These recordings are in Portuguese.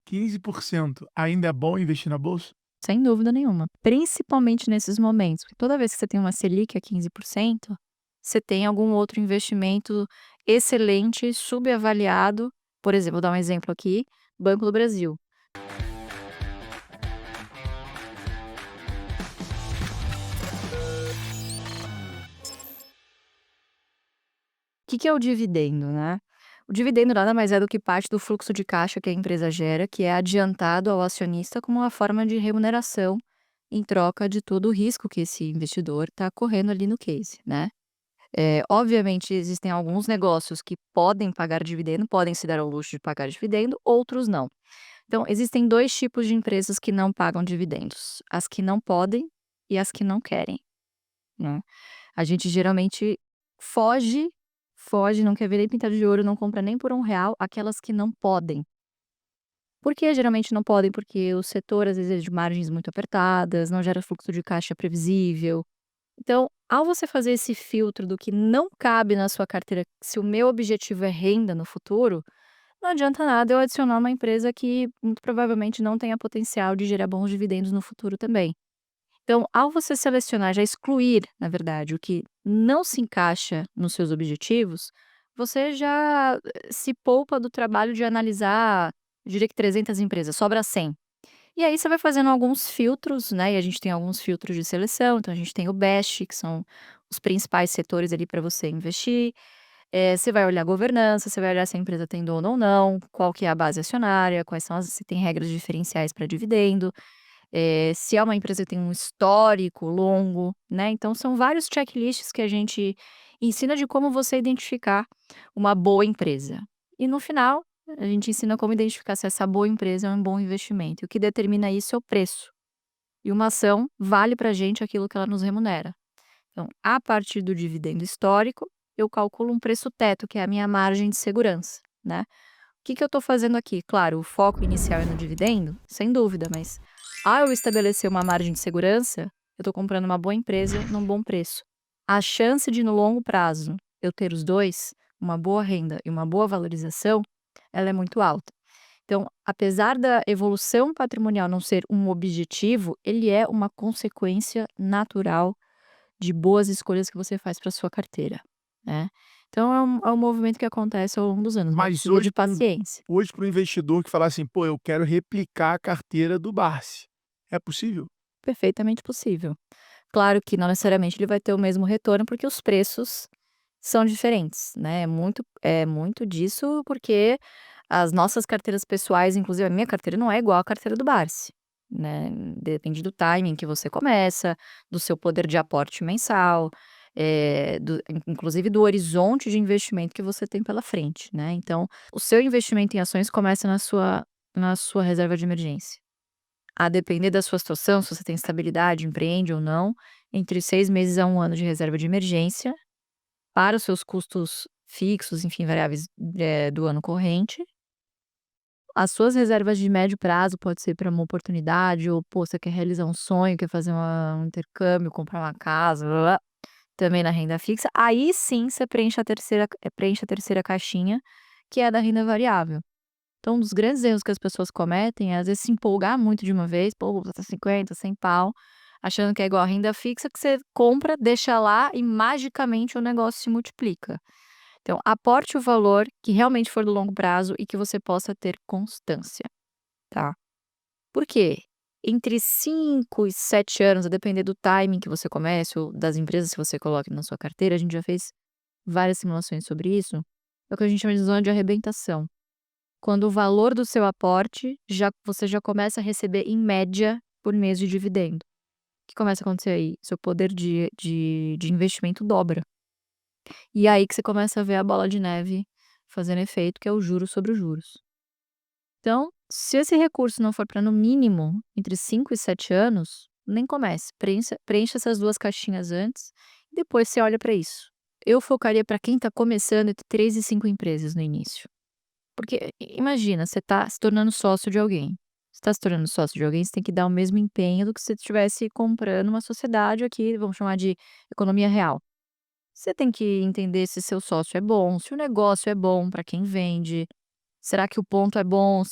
15% ainda é bom investir na bolsa? Sem dúvida nenhuma, principalmente nesses momentos, porque toda vez que você tem uma Selic a 15%, você tem algum outro investimento excelente, subavaliado, por exemplo, vou dar um exemplo aqui, Banco do Brasil. Que é o dividendo, né? O dividendo nada mais é do que parte do fluxo de caixa que a empresa gera, que é adiantado ao acionista como uma forma de remuneração em troca de todo o risco que esse investidor está correndo ali no case, né? Obviamente existem alguns negócios que podem pagar dividendo, podem se dar ao luxo de pagar dividendo, outros não. Então existem 2 tipos de empresas que não pagam dividendos: as que não podem e as que não querem, né. A gente geralmente foge foge, não quer ver nem pintado de ouro, não compra nem por R$ 1 aquelas que não podem. Por que geralmente não podem? Porque o setor às vezes é de margens muito apertadas, não gera fluxo de caixa previsível. Então, ao você fazer esse filtro do que não cabe na sua carteira, se o meu objetivo é renda no futuro, não adianta nada eu adicionar uma empresa que muito provavelmente não tenha potencial de gerar bons dividendos no futuro também. Então, ao você selecionar, já excluir, na verdade, o que não se encaixa nos seus objetivos, você já se poupa do trabalho de analisar, eu diria que 300 empresas, sobra 100. E aí você vai fazendo alguns filtros, né, e a gente tem alguns filtros de seleção, então a gente tem o BEST, que são os principais setores ali para você investir. Você vai olhar a governança, você vai olhar se a empresa tem dono ou não, qual que é a base acionária, quais são as se tem regras diferenciais para dividendo, se é uma empresa que tem um histórico longo, né, então são vários checklists que a gente ensina de como você identificar uma boa empresa. E no final, a gente ensina como identificar se essa boa empresa é um bom investimento, e o que determina isso é o preço. E uma ação vale para a gente aquilo que ela nos remunera. Então, a partir do dividendo histórico, eu calculo um preço teto, que é a minha margem de segurança, né. O que eu estou fazendo aqui? Claro, o foco inicial é no dividendo, sem dúvida, mas ao eu estabelecer uma margem de segurança, eu estou comprando uma boa empresa num bom preço. A chance de no longo prazo eu ter os 2, uma boa renda e uma boa valorização, ela é muito alta. Então, apesar da evolução patrimonial não ser um objetivo, ele é uma consequência natural de boas escolhas que você faz para sua carteira, né. Então é um movimento que acontece ao longo dos anos, mas Mas precisa de paciência. hoje para o investidor que falar assim: "Pô, eu quero replicar a carteira do Barsi", é possível? Perfeitamente possível. Claro que não necessariamente ele vai ter o mesmo retorno, porque os preços são diferentes, né, é muito disso, porque as nossas carteiras pessoais, inclusive a minha carteira não é igual à carteira do Barsi, né, depende do timing que você começa, do seu poder de aporte mensal, inclusive do horizonte de investimento que você tem pela frente, né, então o seu investimento em ações começa na sua reserva de emergência. A depender da sua situação, se você tem estabilidade, empreende ou não, entre 6 meses a 1 ano de reserva de emergência, para os seus custos fixos, enfim, variáveis, do ano corrente. As suas reservas de médio prazo pode ser para uma oportunidade ou, pô, você quer realizar um sonho, quer fazer um intercâmbio, comprar uma casa, blá-blá-blá, também na renda fixa. Aí sim você preenche a terceira caixinha, que é a da renda variável. Então, um dos grandes erros que as pessoas cometem é, às vezes, se empolgar muito de uma vez, pô, vou botar 50, 100 pau, achando que é igual a renda fixa, que você compra, deixa lá e magicamente o negócio se multiplica. Então, aporte o valor que realmente for do longo prazo e que você possa ter constância, tá? Por quê? Entre 5 e 7 anos, a depender do timing que você comece ou das empresas que você coloque na sua carteira, a gente já fez várias simulações sobre isso, é o que a gente chama de zona de arrebentação. Quando o valor do seu aporte você já começa a receber em média por mês de dividendo. O que começa a acontecer aí? Seu poder de investimento dobra. E aí que você começa a ver a bola de neve fazendo efeito, que é o juros sobre os juros. Então, se esse recurso não for para no mínimo entre 5 e 7 anos, nem comece, preencha essas 2 caixinhas antes e depois você olha para isso. Eu focaria para quem está começando entre 3 e 5 empresas no início. Porque imagina, você tá se tornando sócio de alguém. Você tá se tornando sócio de alguém, você tem que dar o mesmo empenho do que se você estivesse comprando uma sociedade aqui, vamos chamar de economia real. Você tem que entender se seu sócio é bom, se o negócio é bom para quem vende, Será que o ponto é bom?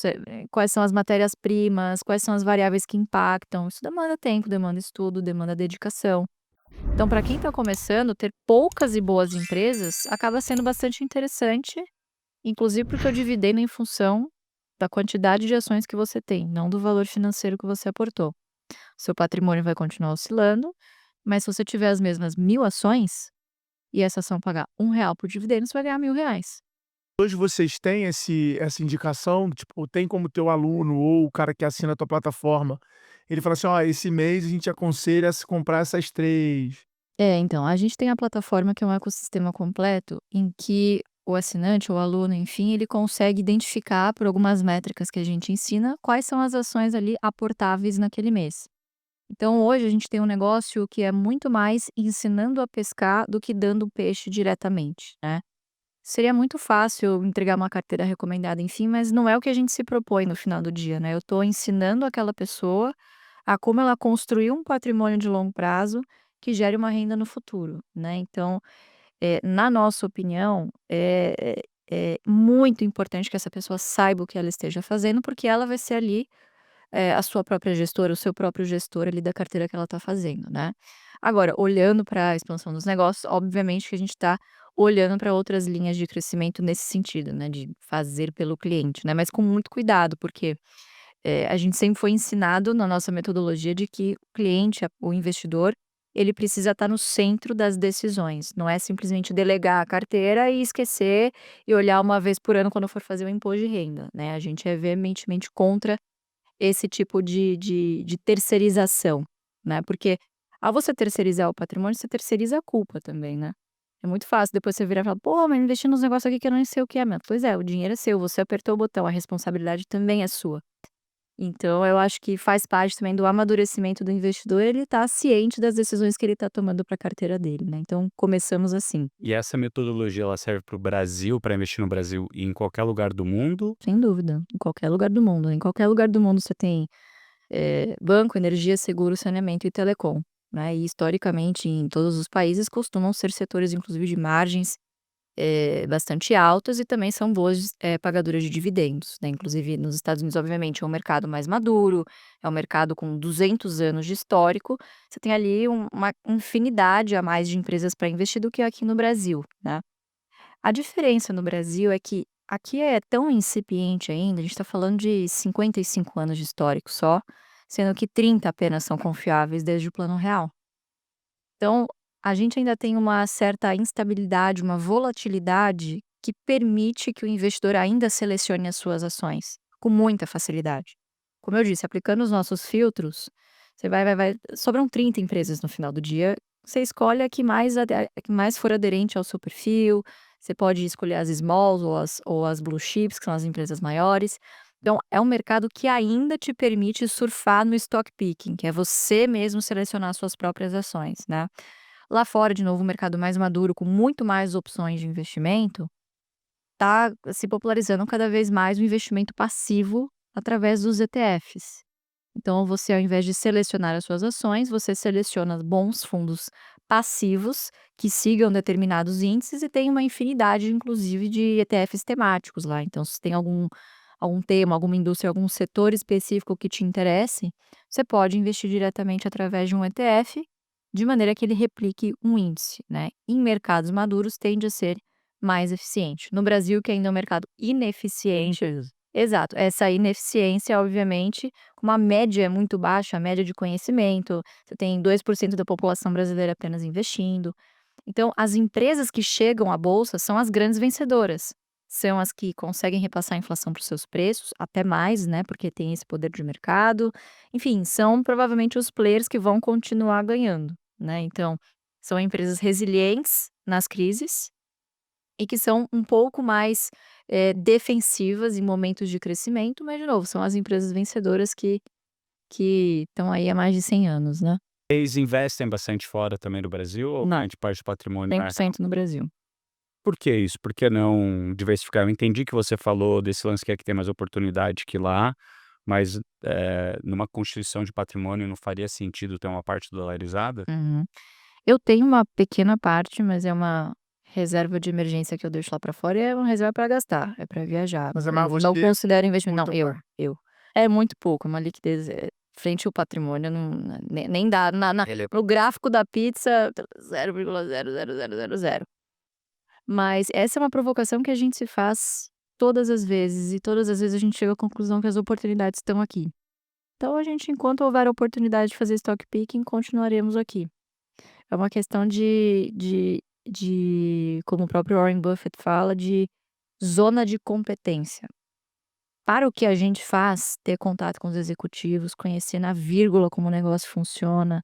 Quais são as matérias-primas? Quais são as variáveis que impactam? Isso demanda tempo, demanda estudo, demanda dedicação. Então, para quem está começando, ter poucas e boas empresas acaba sendo bastante interessante, inclusive porque eu dividendo em função da quantidade de ações que você tem, não do valor financeiro que você aportou. Seu patrimônio vai continuar oscilando, mas se você tiver as mesmas 1.000 ações e essa ação pagar R$ 1 por dividendo, você vai ganhar R$ 1.000. Hoje vocês têm essa indicação, tipo, tem como teu aluno ou o cara que assina a tua plataforma, ele fala assim: "Ó, esse mês a gente aconselha a se comprar essas 3. Então, a gente tem a plataforma que é um ecossistema completo em que o assinante, o aluno, enfim, ele consegue identificar por algumas métricas que a gente ensina quais são as ações ali aportáveis naquele mês. Então, hoje a gente tem um negócio que é muito mais ensinando a pescar do que dando peixe diretamente, né. Seria muito fácil entregar uma carteira recomendada, enfim, mas não é o que a gente se propõe no final do dia, né. Eu estou ensinando aquela pessoa a como ela construir um patrimônio de longo prazo que gere uma renda no futuro, né. Então, na nossa opinião, é muito importante que essa pessoa saiba o que ela esteja fazendo, porque ela vai ser ali a sua própria gestora, o seu próprio gestor ali da carteira que ela está fazendo, né. Agora, olhando para a expansão dos negócios, obviamente que a gente está olhando para outras linhas de crescimento nesse sentido, né, de fazer pelo cliente, né, mas com muito cuidado, porque, a gente sempre foi ensinado na nossa metodologia de que o cliente, o investidor, ele precisa estar no centro das decisões, não é simplesmente delegar a carteira e esquecer e olhar uma vez por ano quando for fazer o imposto de renda, né. A gente é veementemente contra esse tipo de terceirização, né, porque ao você terceirizar o patrimônio, você terceiriza a culpa também, né. É muito fácil depois você virar e falar: "Pô, mas eu investi nos negócios aqui que eu nem sei o que é", meu. Pois é, o dinheiro é seu, você apertou o botão, a responsabilidade também é sua. Então eu acho que faz parte também do amadurecimento do investidor, ele estar ciente das decisões que ele está tomando para a carteira dele, né, então começamos assim. E essa metodologia ela serve para o Brasil, para investir no Brasil e em qualquer lugar do mundo? Sem dúvida, em qualquer lugar do mundo. Em qualquer lugar do mundo você tem, banco, energia, seguro, saneamento e telecom, né, e historicamente em todos os países costumam ser setores inclusive de margens, bastante altas e também são boas, pagadoras de dividendos, né, inclusive nos Estados Unidos obviamente é um mercado mais maduro, é um mercado com 200 anos de histórico, você tem ali uma infinidade a mais de empresas para investir do que aqui no Brasil, né. A diferença no Brasil é que aqui é tão incipiente ainda, a gente está falando de 55 anos de histórico só, sendo que 30 apenas são confiáveis desde o Plano Real. Então, a gente ainda tem uma certa instabilidade, uma volatilidade que permite que o investidor ainda selecione as suas ações com muita facilidade. Como eu disse, aplicando os nossos filtros, você vai sobram 30 empresas no final do dia, você escolhe a que mais for aderente ao seu perfil, você pode escolher as smalls ou as blue chips, que são as empresas maiores. Então, é um mercado que ainda te permite surfar no stock picking, que é você mesmo selecionar suas próprias ações, né. Lá fora, de novo, o mercado mais maduro, com muito mais opções de investimento, está se popularizando cada vez mais o investimento passivo através dos ETFs. Então, você, ao invés de selecionar as suas ações, você seleciona bons fundos passivos que sigam determinados índices e tem uma infinidade, inclusive, de ETFs temáticos lá. Então, se tem algum tema, alguma indústria, algum setor específico que te interesse, você pode investir diretamente através de um ETF, de maneira que ele replique um índice, né. Em mercados maduros tende a ser mais eficiente. No Brasil, que ainda é um mercado ineficiente. Exato, essa ineficiência, obviamente, com uma média muito baixa, a média de conhecimento, você tem 2% da população brasileira apenas investindo. Então, as empresas que chegam à bolsa são as grandes vencedoras. São as que conseguem repassar a inflação para os seus preços, até mais, né, porque tem esse poder de mercado. Enfim, são provavelmente os players que vão continuar ganhando, né. Então, são empresas resilientes nas crises e que são um pouco mais, defensivas em momentos de crescimento, mas de novo, são as empresas vencedoras que estão aí há mais de 100 anos, né. Eles investem bastante fora também do Brasil ou Não, grande parte do patrimônio 100% no Brasil. por que isso? Por que não diversificar? Eu entendi que você falou desse lance que aqui tem mais oportunidade que lá, mas, numa constituição de patrimônio não faria sentido ter uma parte dolarizada? Uhum. Eu tenho uma pequena parte, mas é uma Reserva de emergência que eu deixo lá pra fora é uma reserva pra gastar, é pra viajar. Mas é mais Não você considero investimento. muito Não, eu, mais. eu. É muito pouco, é uma liquidez frente ao patrimônio, não, nem dá. No gráfico da pizza, 0,00000. Mas essa é uma provocação que a gente se faz todas as vezes, e todas as vezes a gente chega à conclusão que as oportunidades estão aqui. Então a gente, enquanto houver oportunidade de fazer stock picking, continuaremos aqui. É uma questão como o próprio Warren Buffett fala, de zona de competência. Para o que a gente faz, ter contato com os executivos, conhecer na vírgula como o negócio funciona,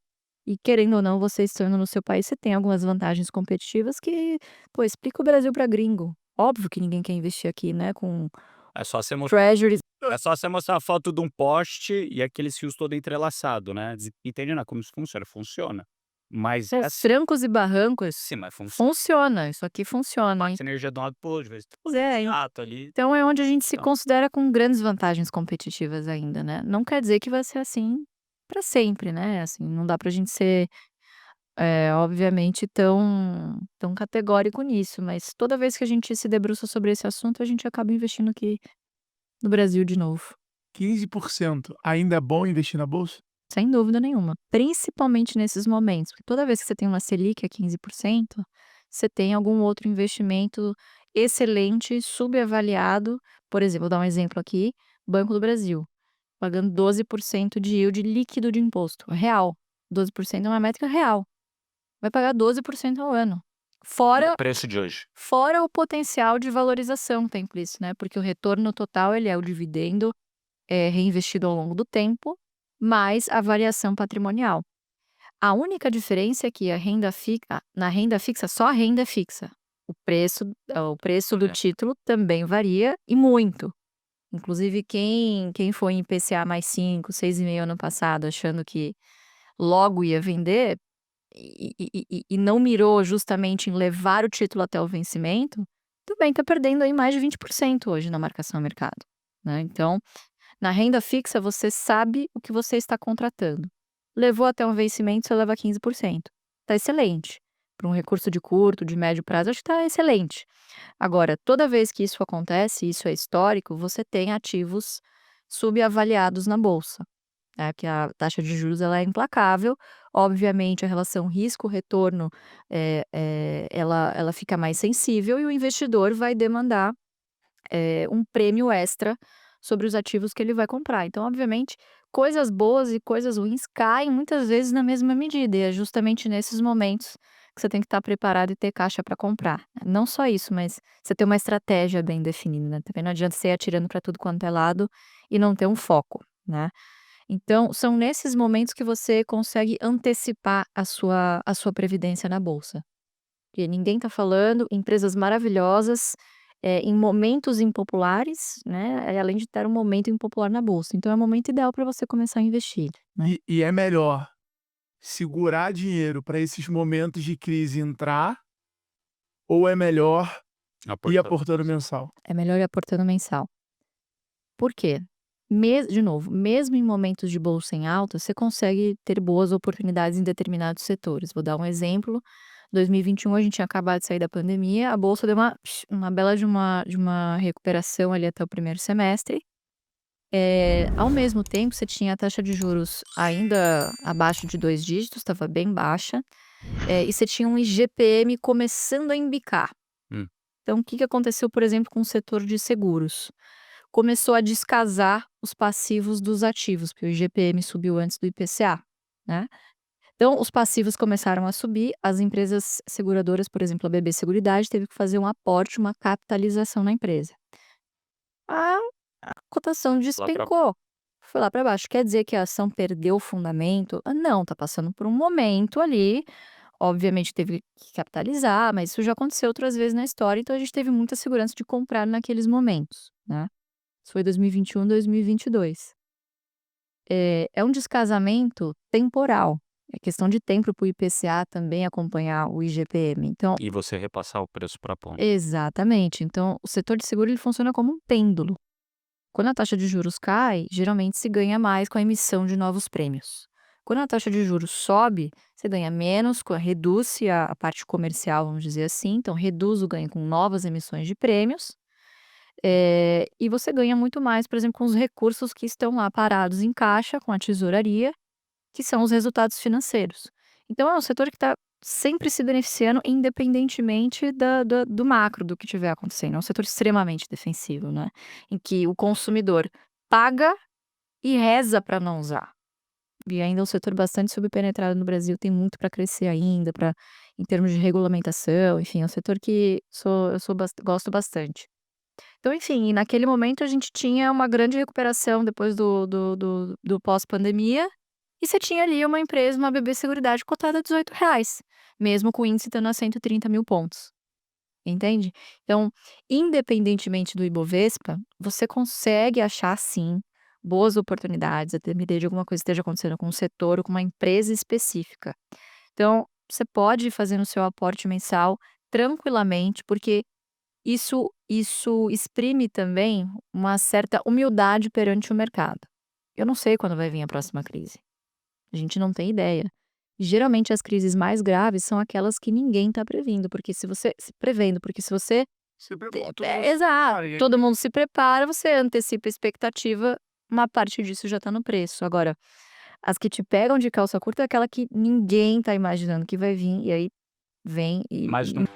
e querendo ou não, você estando no seu país, você tem algumas vantagens competitivas que, pô, explica o Brasil para gringo. Óbvio que ninguém quer investir aqui, né, com É só você treasuries. É só você mostrar a foto de um poste e aqueles fios todo entrelaçado, né, entende, né, como isso funciona? Funciona. Mas assim Trancos e barrancos, sim, mas funciona, isso aqui funciona. passa energia de um lado para o outro, de vez Pois é, ali. então é onde a gente se Então, considera com grandes vantagens competitivas ainda, né. Não quer dizer que vai ser assim para sempre, né, assim, não dá pra gente ser, obviamente tão categórico nisso, mas toda vez que a gente se debruça sobre esse assunto, a gente acaba investindo aqui no Brasil de novo. 15% ainda é bom investir na bolsa? Sem dúvida nenhuma, principalmente nesses momentos, porque toda vez que você tem uma Selic a 15%, você tem algum outro investimento excelente, subavaliado. Por exemplo, vou dar um exemplo aqui, Banco do Brasil, pagando 12% de yield líquido de imposto, real. 12% é uma métrica real, vai pagar 12% ao ano. Fora preço de hoje. fora o potencial de valorização tem por isso, né, porque o retorno total ele é o dividendo, reinvestido ao longo do tempo, mais a variação patrimonial. A única diferença é que na renda fixa, só a renda é fixa. O preço do título também varia e muito. Inclusive quem foi em IPCA mais 5, 6,5 ano passado, achando que logo ia vender, e não mirou justamente em levar o título até o vencimento, também está perdendo aí mais de 20% hoje na marcação ao mercado, né. Então, na renda fixa você sabe o que você está contratando. Levou até um vencimento, você leva 15%. Tá excelente. Para um recurso de curto, de médio prazo, acho que tá excelente. Agora, toda vez que isso acontece, isso é histórico, você tem ativos subavaliados na bolsa, né, porque a taxa de juros ela é implacável. Obviamente, a relação risco-retorno, ela fica mais sensível e o investidor vai demandar um prêmio extra sobre os ativos que ele vai comprar. Então, obviamente, coisas boas e coisas ruins caem muitas vezes na mesma medida, e é justamente nesses momentos que você tem que estar preparado e ter caixa para comprar, né. Não só isso, mas você ter uma estratégia bem definida, né. Também não adianta você ir atirando para tudo quanto é lado e não ter um foco, né. Então, são nesses momentos que você consegue antecipar a sua previdência na bolsa. Porque ninguém está falando, empresas maravilhosas, em momentos impopulares, né, além de ter um momento impopular na bolsa. Então é o momento ideal para você começar a investir, né. E é melhor segurar dinheiro para esses momentos de crise entrar, ou é melhor ir aportando mensal? É melhor ir aportando mensal. Por quê? De novo, mesmo em momentos de bolsa em alta, você consegue ter boas oportunidades em determinados setores. Vou dar um exemplo, 2021 a gente tinha acabado de sair da pandemia, a bolsa deu uma bela de uma recuperação ali até o primeiro semestre. Ao mesmo tempo, você tinha a taxa de juros ainda abaixo de 2 dígitos, estava bem baixa, e você tinha um IGPM começando a embicar. Hum. Então o que que aconteceu, por exemplo, com o setor de seguros? Começou a descasar os passivos dos ativos, porque o IGPM subiu antes do IPCA, né. Então os passivos começaram a subir, as empresas seguradoras, por exemplo, a BB Seguridade, teve que fazer um aporte, uma capitalização na empresa. A a cotação Lá pra despencou, foi lá para baixo. Quer dizer que a ação perdeu o fundamento? Não, tá passando por um momento ali, obviamente teve que capitalizar, mas isso já aconteceu outras vezes na história, então a gente teve muita segurança de comprar naqueles momentos, né. Isso foi 2021, 2022. É um descasamento temporal, é questão de tempo para o IPCA também acompanhar o IGPM, então e você repassar o preço pra ponta. exatamente, então o setor de seguro ele funciona como um pêndulo. Quando a taxa de juros cai, geralmente se ganha mais com a emissão de novos prêmios. Quando a taxa de juros sobe, você ganha menos, reduz-se a parte comercial, vamos dizer assim, então reduz o ganho com novas emissões de prêmios, e você ganha muito mais, por exemplo, com os recursos que estão lá parados em caixa, com a tesouraria, que são os resultados financeiros. Então é um setor que está sempre se beneficiando, independentemente do macro, do que estiver acontecendo. É um setor extremamente defensivo, né? Em que o consumidor paga e reza para não usar. E ainda é um setor bastante subpenetrado no Brasil, tem muito para crescer ainda, em termos de regulamentação, enfim, é um setor que gosto bastante. Então, enfim, naquele momento a gente tinha uma grande recuperação depois do pós-pandemia, e você tinha ali uma empresa, uma BB Seguridade cotada a R$ 18, mesmo com o índice estando a 130 mil pontos, entende? Então, independentemente do Ibovespa, você consegue achar sim boas oportunidades, a depender de alguma coisa que esteja acontecendo com um setor ou com uma empresa específica. Então, você pode fazer no seu aporte mensal tranquilamente, porque isso exprime também uma certa humildade perante o mercado. Eu não sei quando vai vir a próxima crise. A gente não tem ideia. Geralmente as crises mais graves são aquelas que ninguém está prevendo, porque se você Se prepara, todo mundo se exato, prepara, e aí todo mundo se prepara, você antecipa a expectativa, uma parte disso já está no preço. Agora, as que te pegam de calça curta é aquela que ninguém está imaginando que vai vir, e aí vem Mas e não